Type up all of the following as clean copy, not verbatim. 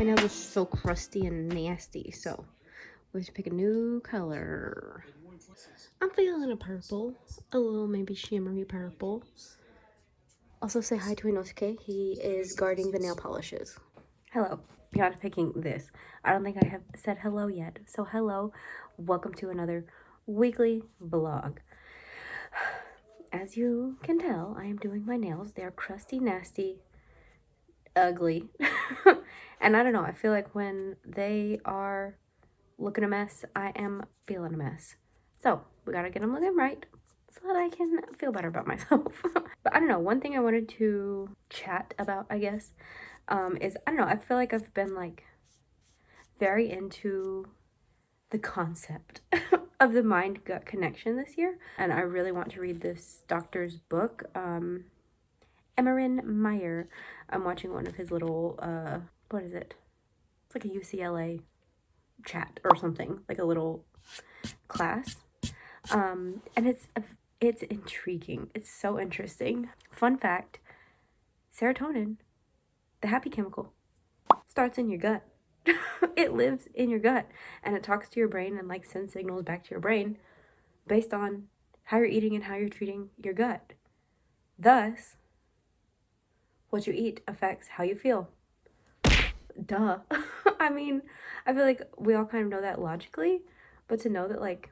My nails are so crusty and nasty, so we have to pick a new color. I'm feeling a purple, a little maybe shimmery purple. Also say hi to Inosuke. He is guarding the nail polishes. Hello. Beyond picking this, I don't think I have said hello yet. So hello, welcome to another weekly vlog. As you can tell, I am doing my nails. They are crusty, nasty, ugly. And I don't know, I feel like when they are looking a mess, I am feeling a mess. So we gotta get them looking right so that I can feel better about myself. But I don't know, one thing I wanted to chat about, I guess, is, I don't know, I feel like I've been like very into the concept of the mind-gut connection this year. And I really want to read this doctor's book, Emmerin Meyer. I'm watching one of his little, what is it? It's like a UCLA chat or something, like a little class. And it's intriguing. It's so interesting. Fun fact, serotonin, the happy chemical, starts in your gut. It lives in your gut and it talks to your brain and like sends signals back to your brain based on how you're eating and how you're treating your gut. Thus, what you eat affects how you feel. Duh. I mean, I feel like we all kind of know that logically, but to know that like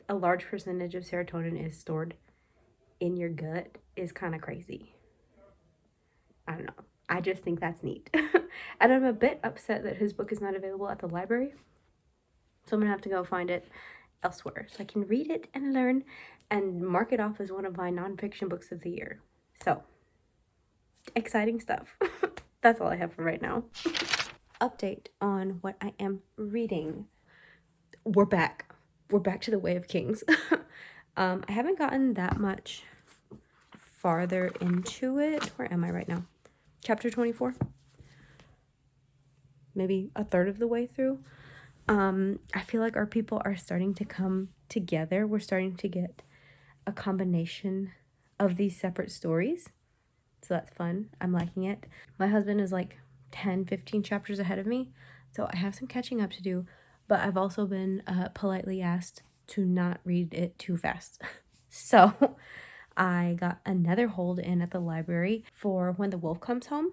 a large percentage of serotonin is stored in your gut is kind of crazy. I don't know. I just think that's neat. And I'm a bit upset that his book is not available at the library. So I'm gonna have to go find it elsewhere so I can read it and learn and mark it off as one of my nonfiction books of the year. So, exciting stuff. That's all I have for right now. Update on what I am reading. We're back. We're back to the Way of Kings. I haven't gotten that much farther into it. Where am I right now? Chapter 24. Maybe a third of the way through. I feel like our people are starting to come together. We're starting to get a combination of these separate stories. So that's fun. I'm liking it. My husband is like 10, 15 chapters ahead of me. So I have some catching up to do. But I've also been politely asked to not read it too fast. So I got another hold in at the library for When the Wolf Comes Home.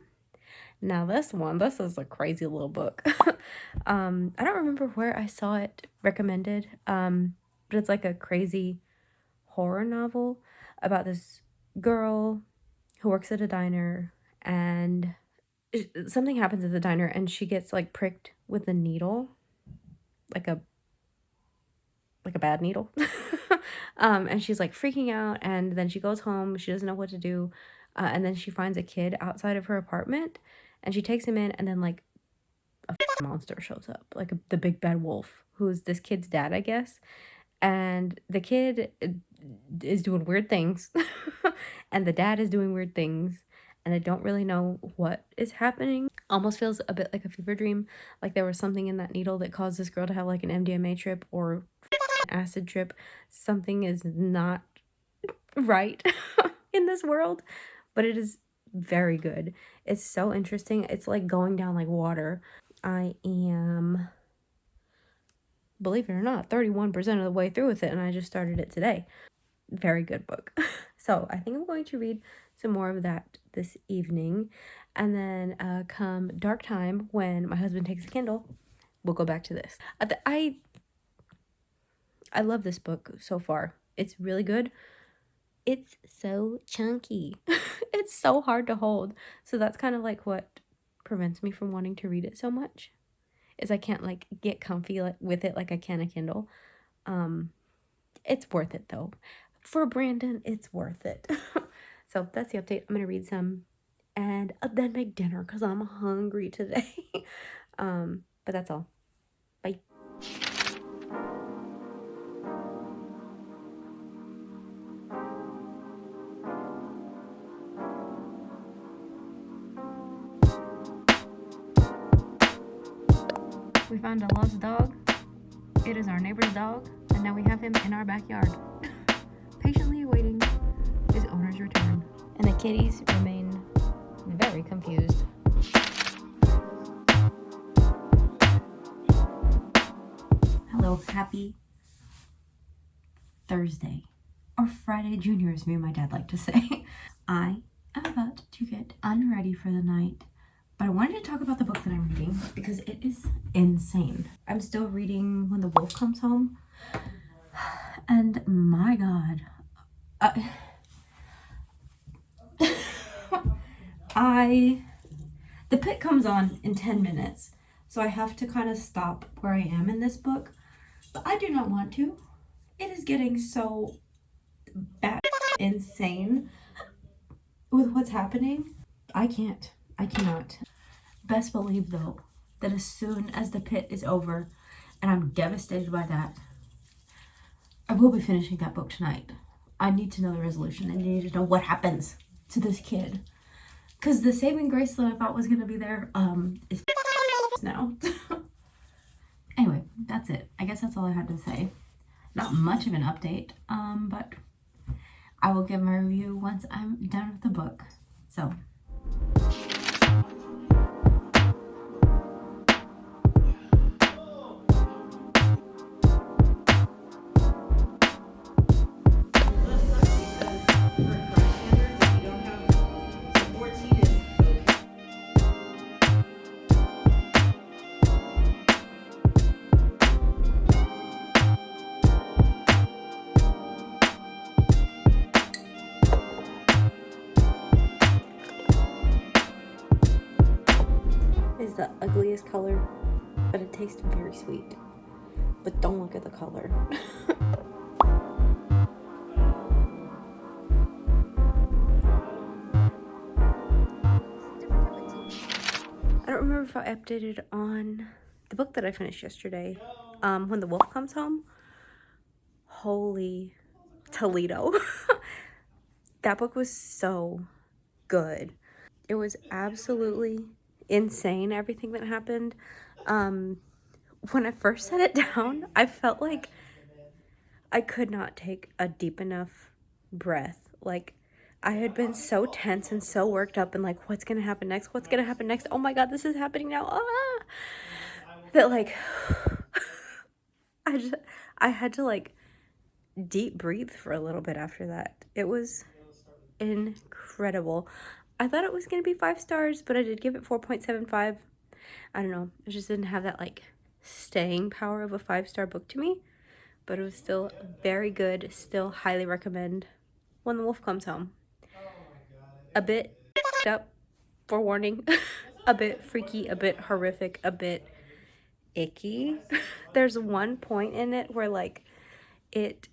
Now this is a crazy little book. I don't remember where I saw it recommended, but it's like a crazy horror novel about this girl who works at a diner and something happens at the diner and she gets like pricked with a needle, like a bad needle. And she's like freaking out, and then she goes home, she doesn't know what to do, and then she finds a kid outside of her apartment and she takes him in, and then like a monster shows up, like the big bad wolf, who's this kid's dad, I guess. And the kid is doing weird things and the dad is doing weird things, and I don't really know what is happening. Almost feels a bit like a fever dream, like there was something in that needle that caused this girl to have like an MDMA trip or acid trip. Something is not right in this world, but it is very good. It's so interesting. It's like going down like water. I am, believe it or not, 31% of the way through with it, and I just started it today. Very good book. So I think I'm going to read some more of that this evening, and then come dark time when my husband takes a Kindle, we'll go back to this. I love this book so far. It's really good. It's so chunky. It's so hard to hold. So that's kind of like what prevents me from wanting to read it so much, is I can't like get comfy with it like I can a Kindle. It's worth it though. For Brandon, it's worth it. So that's the update. I'm gonna read some and then make dinner because I'm hungry today. But that's all. Bye. We found a lost dog. It is our neighbor's dog, and now we have him in our backyard, patiently awaiting his owner's return. And the kitties remain very confused. So happy Thursday, or Friday Junior as me and my dad like to say. I am about to get unready for the night, but I wanted to talk about the book that I'm reading because it is insane. I'm still reading When the Wolf Comes Home, and my God, the pit comes on in 10 minutes, so I have to kind of stop where I am in this book, but I do not want to. It is getting so bad, insane with what's happening. I cannot. Best believe though that as soon as the pit is over, and I'm devastated by that, I will be finishing that book tonight. I need to know the resolution. I need to know what happens to this kid. Because the saving grace that I thought was going to be there is now. Anyway, that's it. I guess that's all I had to say. Not much of an update, but I will give my review once I'm done with the book. So. Is the ugliest color, but it tastes very sweet. But don't look at the color. I don't remember if I updated on the book that I finished yesterday, When the Wolf Comes Home. Holy Toledo. That book was so good. It was absolutely insane, everything that happened. When I first set it down, I felt like I could not take a deep enough breath. Like, I had been so tense and so worked up and like, what's gonna happen next? What's gonna happen next? Oh my God, this is happening now. Ah! That like, I had to like deep breathe for a little bit after that. It was incredible. I thought it was gonna be 5 stars, but I did give it 4.75. I don't know. It just didn't have that like staying power of a 5-star book to me, but it was still very good. Still highly recommend When the Wolf Comes Home. A bit up, forewarning. A bit freaky, a bit horrific, a bit icky. There's one point in it where like it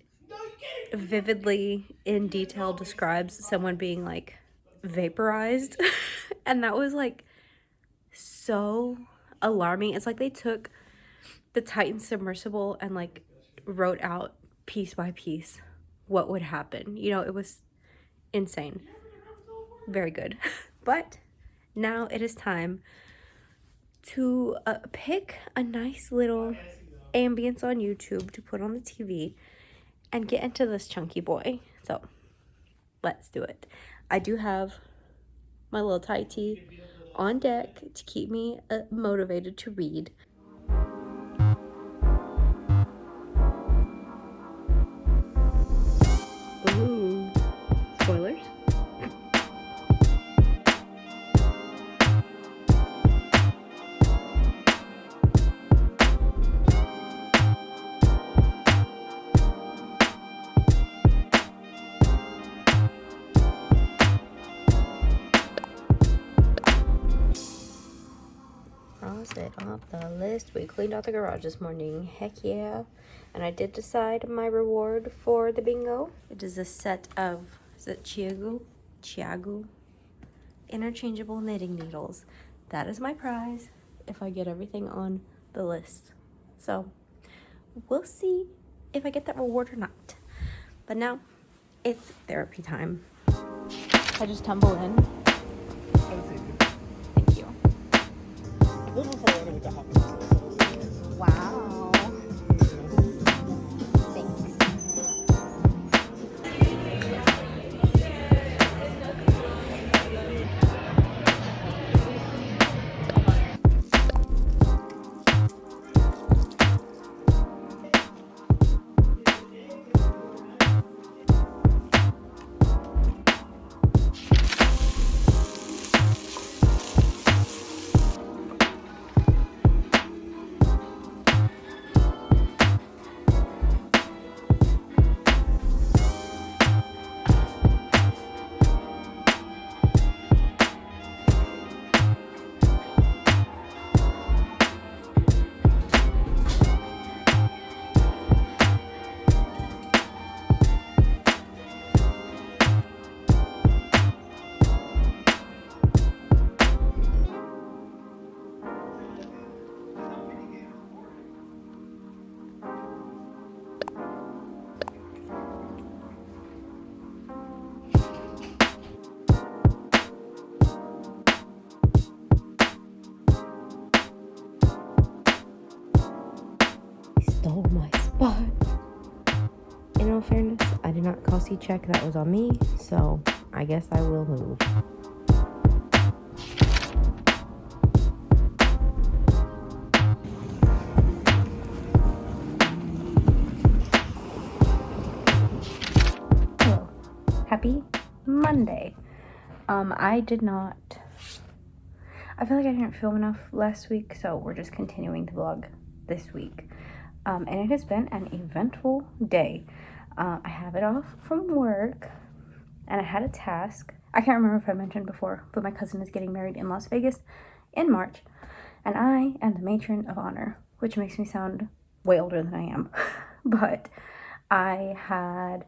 vividly in detail describes someone being like vaporized and that was like so alarming. It's like they took the Titan submersible and like wrote out piece by piece what would happen. You know, it was insane. Very good. But now it is time to pick a nice little ambience on YouTube to put on the TV and get into this chunky boy. So let's do it. I do have my little Thai tea on deck to keep me motivated to read. Ooh, spoilers. Cross it off the list. We cleaned out the garage this morning. Heck yeah. And I did decide my reward for the bingo. It is a set of, is it Chiagu interchangeable knitting needles. That is my prize if I get everything on the list. So we'll see if I get that reward or not. But now it's therapy time. I just tumble in. Thank you. Wow. Thanks. stole my spot. In all fairness, I did not call C-check. That was on me, so I guess I will move. Hello. Happy Monday. I feel like I didn't film enough last week, so we're just continuing to vlog this week. And it has been an eventful day. I have it off from work, and I had a task. I can't remember if I mentioned before, but my cousin is getting married in Las Vegas in March, and I am the matron of honor, which makes me sound way older than I am. But I had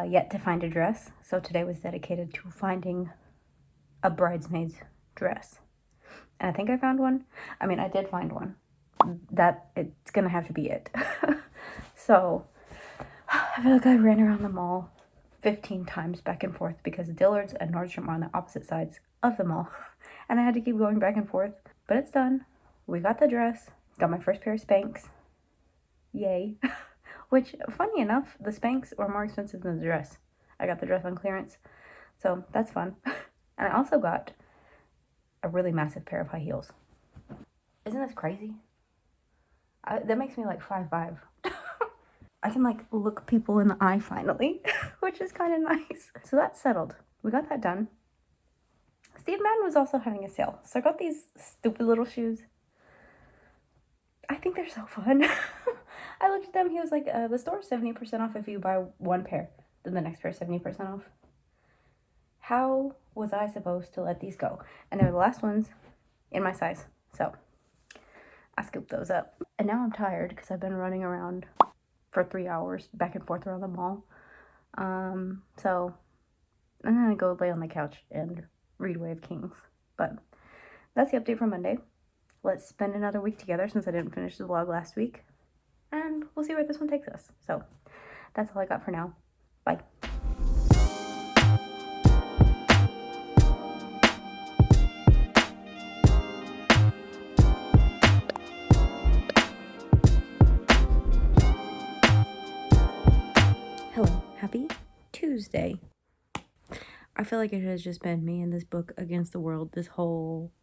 yet to find a dress, so today was dedicated to finding a bridesmaid's dress. And I think I found one. I mean, I did find one. It's gonna have to be it. So I feel like I ran around the mall 15 times back and forth because Dillard's and Nordstrom are on the opposite sides of the mall. And I had to keep going back and forth. But it's done. We got the dress. Got my first pair of Spanx. Yay. Which, funny enough, the Spanx were more expensive than the dress. I got the dress on clearance. So that's fun. And I also got a really massive pair of high heels. Isn't this crazy? That makes me like 5'5". I can like look people in the eye finally, which is kind of nice. So that's settled. We got that done. Steve Madden was also having a sale. So I got these stupid little shoes. I think they're so fun. I looked at them. He was like, the store's 70% off if you buy one pair. Then the next pair is 70% off. How was I supposed to let these go? And they were the last ones in my size. So I scooped those up. And now I'm tired because I've been running around for 3 hours back and forth around the mall. So I'm gonna go lay on the couch and read Way of Kings. But that's the update for Monday. Let's spend another week together since I didn't finish the vlog last week. And we'll see where this one takes us. So that's all I got for now. Bye. Hello, happy Tuesday. I feel like it has just been me and this book against the world this whole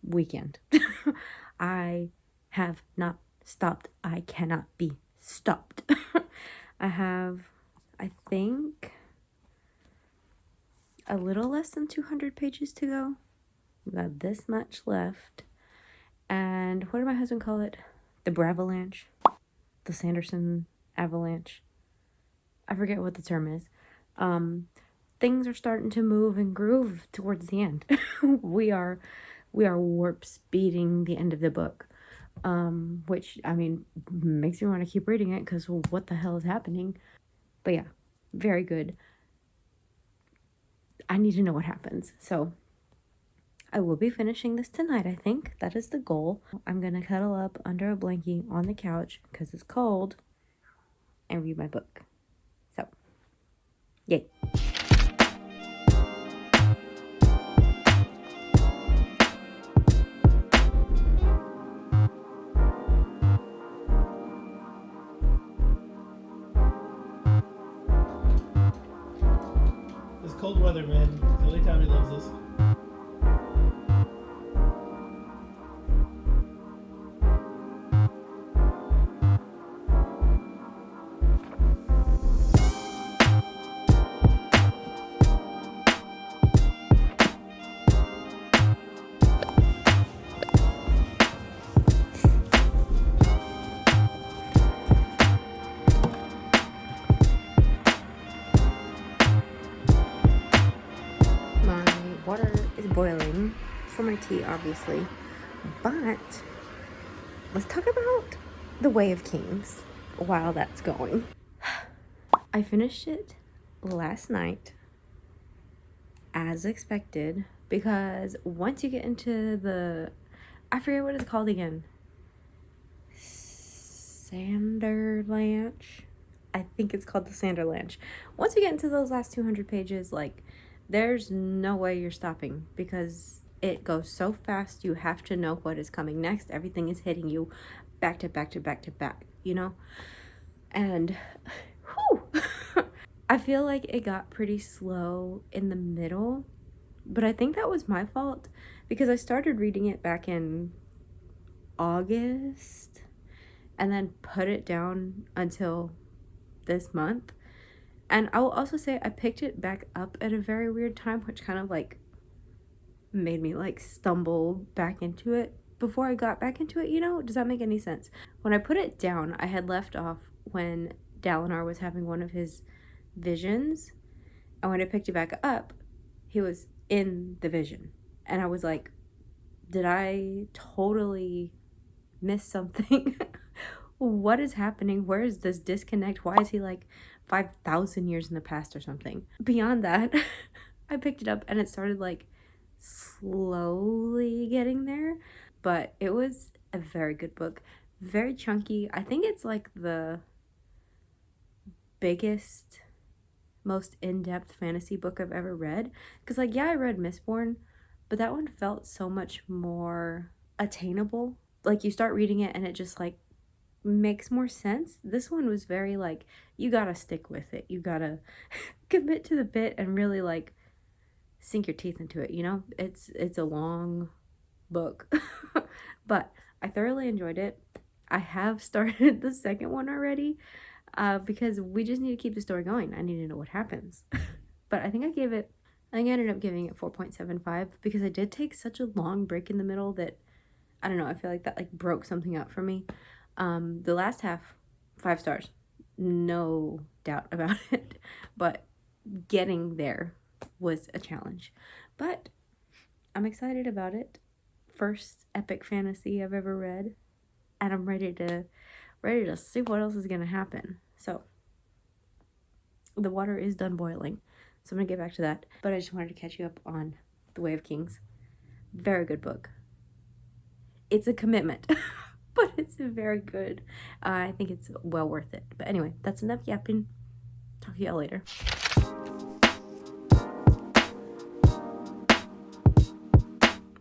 weekend. I have not stopped. I cannot be stopped. I have, I think, a little less than 200 pages to go. We got this much left. And what did my husband call it? The Bravalanche? The Sanderson avalanche? I forget what the term is. Things are starting to move and groove towards the end. we are warp speeding the end of the book, which, I mean, makes me want to keep reading it because what the hell is happening? But yeah, very good. I need to know what happens. So I will be finishing this tonight, I think. That is the goal. I'm going to cuddle up under a blankie on the couch because it's cold and read my book. So, yay. This cold weather, man. Ellie Tommy loves this. Water is boiling for my tea, obviously, but let's talk about the Way of Kings while that's going. I finished it last night as expected because once you get into the, I forget what it's called again, Sanderlanche. I think it's called the Sanderlanche. Once you get into those last 200 pages, like, there's no way you're stopping because it goes so fast. You have to know what is coming next. Everything is hitting you back to back to back to back. you know? And whew, I feel like it got pretty slow in the middle, but I think that was my fault because I started reading it back in August and then put it down until this month. And I will also say I picked it back up at a very weird time, which kind of like made me like stumble back into it before I got back into it, you know? Does that make any sense? When I put it down, I had left off when Dalinar was having one of his visions. And when I picked it back up, he was in the vision. And I was like, did I totally miss something? What is happening? Where is this disconnect? Why is he like 5,000 years in the past or something? Beyond that, I picked it up and it started like slowly getting there, but it was a very good book. Very chunky. I think it's like the biggest, most in-depth fantasy book I've ever read. Because like, yeah, I read Mistborn, but that one felt so much more attainable. Like you start reading it and it just like makes more sense. This one was very like, you gotta stick with it. You gotta commit to the bit and really like sink your teeth into it, you know? It's a long book. But I thoroughly enjoyed it. I have started the second one already because we just need to keep the story going. I need to know what happens. But I think I ended up giving it 4.75 because I did take such a long break in the middle that I don't know, I feel like that like broke something up for me. The last half, 5 stars. No doubt about it. But getting there was a challenge. But I'm excited about it. First epic fantasy I've ever read. And I'm ready to see what else is gonna happen. So the water is done boiling. So I'm gonna get back to that. But I just wanted to catch you up on The Way of Kings. Very good book. It's a commitment. But it's very good. I think it's well worth it. But anyway, that's enough yapping. Talk to y'all later.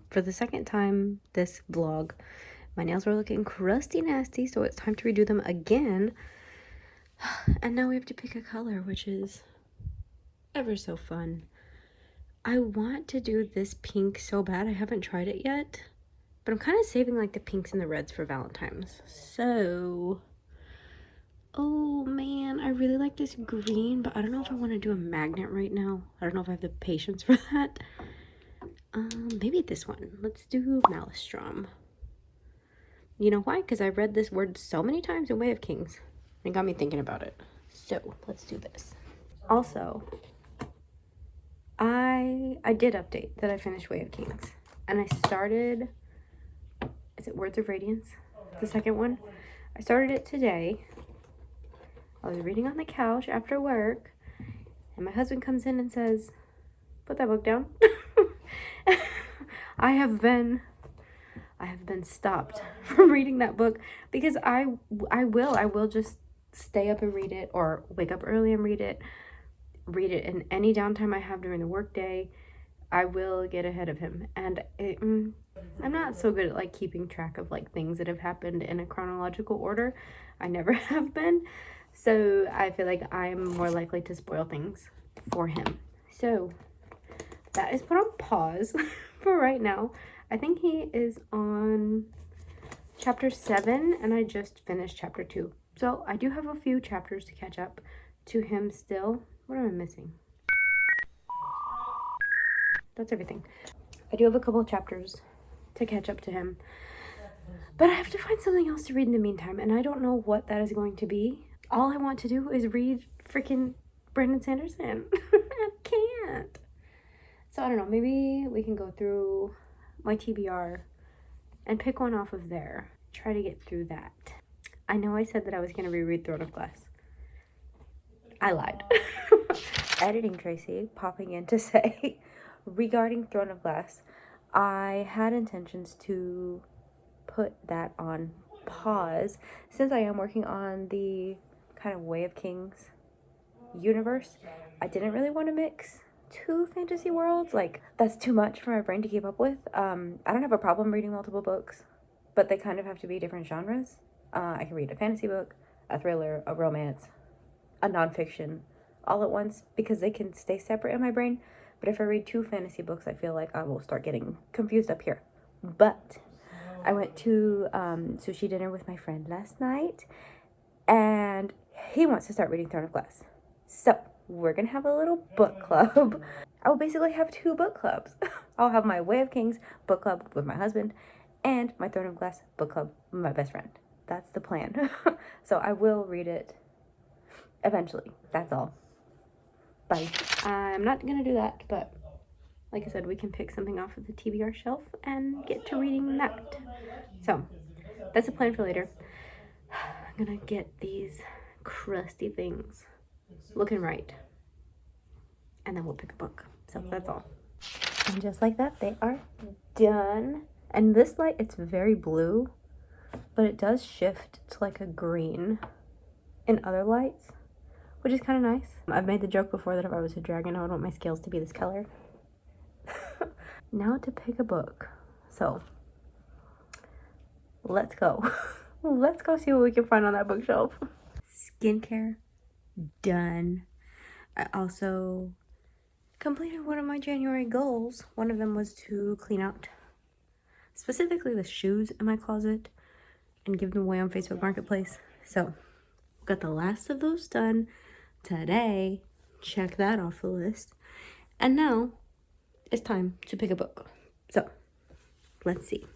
For the second time this vlog, my nails were looking crusty nasty, so it's time to redo them again. And now we have to pick a color, which is ever so fun. I want to do this pink so bad. I haven't tried it yet, but I'm kind of saving like the pinks and the reds for Valentine's. So, oh man, I really like this green, but I don't know if I want to do a magnet right now. I don't know if I have the patience for that. Maybe this one. Let's do Maelstrom. You know why? Because I've read this word so many times in Way of Kings. It got me thinking about it. So, let's do this. Also, I did update that I finished Way of Kings. And I started, is it Words of Radiance? The second one. I started it today. I was reading on the couch after work. And my husband comes in and says, put that book down. I have been stopped from reading that book because I will just stay up and read it, or wake up early and read it in any downtime I have during the workday. I will get ahead of him, and I'm not so good at like keeping track of like things that have happened in a chronological order. I never have been, so I feel like I'm more likely to spoil things for him. So that is put on pause for right now. I think he is on chapter 7 and I just finished chapter 2. So I do have a few chapters to catch up to him still. What am I missing? That's everything. I do have a couple of chapters to catch up to him. But I have to find something else to read in the meantime, and I don't know what that is going to be. All I want to do is read freaking Brandon Sanderson. I can't. So I don't know, maybe we can go through my TBR and pick one off of there. Try to get through that. I know I said that I was going to reread Throne of Glass. I lied. Editing Tracy popping in to say, regarding Throne of Glass, I had intentions to put that on pause since I am working on the kind of Way of Kings universe. I didn't really want to mix two fantasy worlds. Like, that's too much for my brain to keep up with. I don't have a problem reading multiple books, but they kind of have to be different genres. I can read a fantasy book, a thriller, a romance, a nonfiction all at once because they can stay separate in my brain. But if I read two fantasy books, I feel like I will start getting confused up here. But I went to sushi dinner with my friend last night, and he wants to start reading Throne of Glass. So we're gonna have a little book club. I will basically have two book clubs. I'll have my Way of Kings book club with my husband, and my Throne of Glass book club with my best friend. That's the plan. So I will read it eventually. That's all. Bye. I'm not gonna do that, but like I said, we can pick something off of the TBR shelf and get to reading that. So that's a plan for later. I'm gonna get these crusty things looking right, and then we'll pick a book. So that's all. And just like that, they are done. And this light, it's very blue, but it does shift to like a green in other lights, which is kind of nice. I've made the joke before that if I was a dragon, I would want my scales to be this color. Now to pick a book. So let's go. Let's go see what we can find on that bookshelf. Skincare done. I also completed one of my January goals. One of them was to clean out specifically the shoes in my closet and give them away on Facebook Marketplace. So got the last of those done today. Check that off the list. And now it's time to pick a book. So let's see.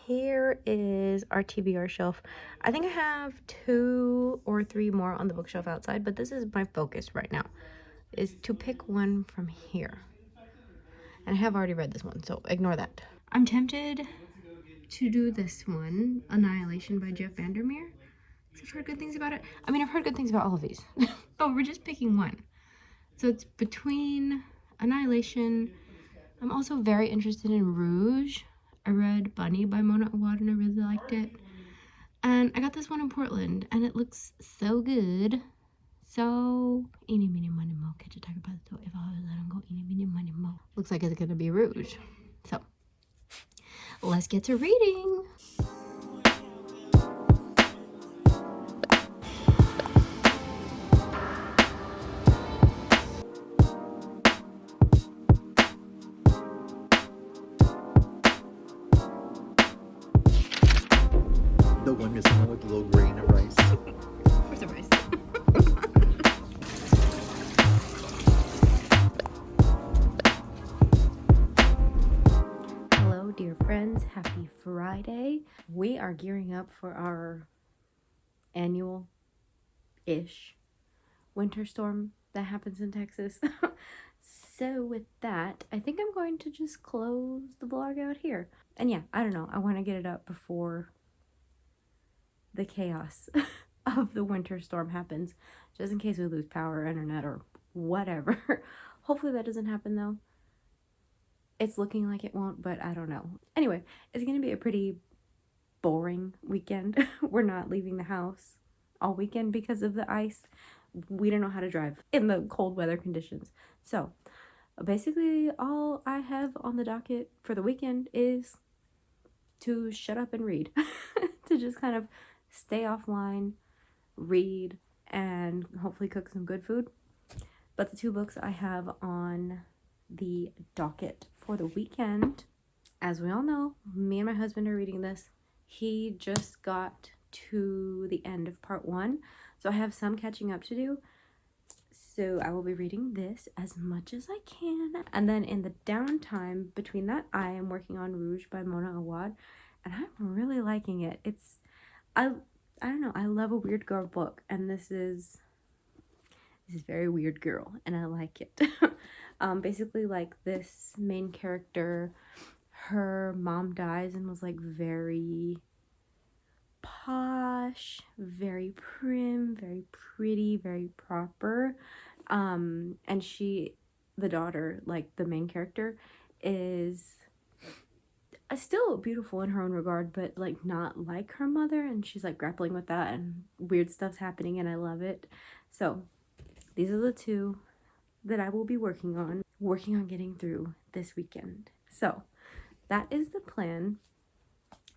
Here is our TBR shelf. I think I have 2 or 3 more on the bookshelf outside, but this is my focus right now, is to pick one from here. And I have already read this one, so ignore that. I'm tempted to do this one, Annihilation by Jeff Vandermeer. I've heard good things about it. I mean, I've heard good things about all of these, but we're just picking one. So it's between Annihilation. I'm also very interested in Rouge. I read Bunny by Mona Awad and I really liked it. And I got this one in Portland and it looks so good. So, eeny, meeny, money, mo, catch a tiger by the toe. If I let him go, eeny, meeny, money, mo. Looks like it's gonna be Rouge. So, let's get to reading. The one missing with the little grain of rice. Where's the rice? Hello, dear friends. Happy Friday. We are gearing up for our annual-ish winter storm that happens in Texas. So with that, I think I'm going to just close the vlog out here. And yeah, I don't know. I want to get it up before the chaos of the winter storm happens, just in case we lose power or internet or whatever. Hopefully that doesn't happen though. It's looking like it won't, but I don't know. Anyway, it's gonna be a pretty boring weekend. We're not leaving the house all weekend because of the ice. We don't know how to drive in the cold weather conditions. So basically all I have on the docket for the weekend is to shut up and read. To just kind of stay offline, read, and hopefully cook some good food. But the 2 books I have on the docket for the weekend, as we all know, me and my husband are reading this. He just got to the end of part 1, so I have some catching up to do. So I will be reading this as much as I can. And then in the downtime between that, I am working on Rouge by Mona Awad, and I'm really liking it. I don't know, I love a weird girl book, and this is very weird girl, and I like it. Basically, like, this main character, her mom dies and was like very posh, very prim, very pretty, very proper. And she, the daughter, like the main character, is still beautiful in her own regard, but like not like her mother, and she's like grappling with that, and weird stuff's happening, and I love it. So these are the 2 that I will be working on getting through this weekend. So that is the plan,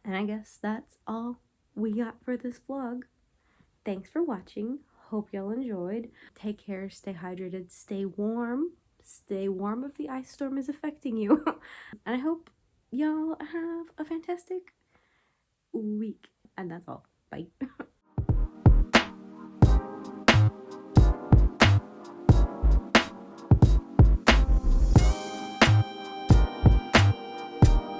and I guess that's all we got for this vlog. Thanks for watching. Hope y'all enjoyed. Take care, stay hydrated, stay warm. Stay warm if the ice storm is affecting you. And I hope y'all have a fantastic week. And that's all. Bye.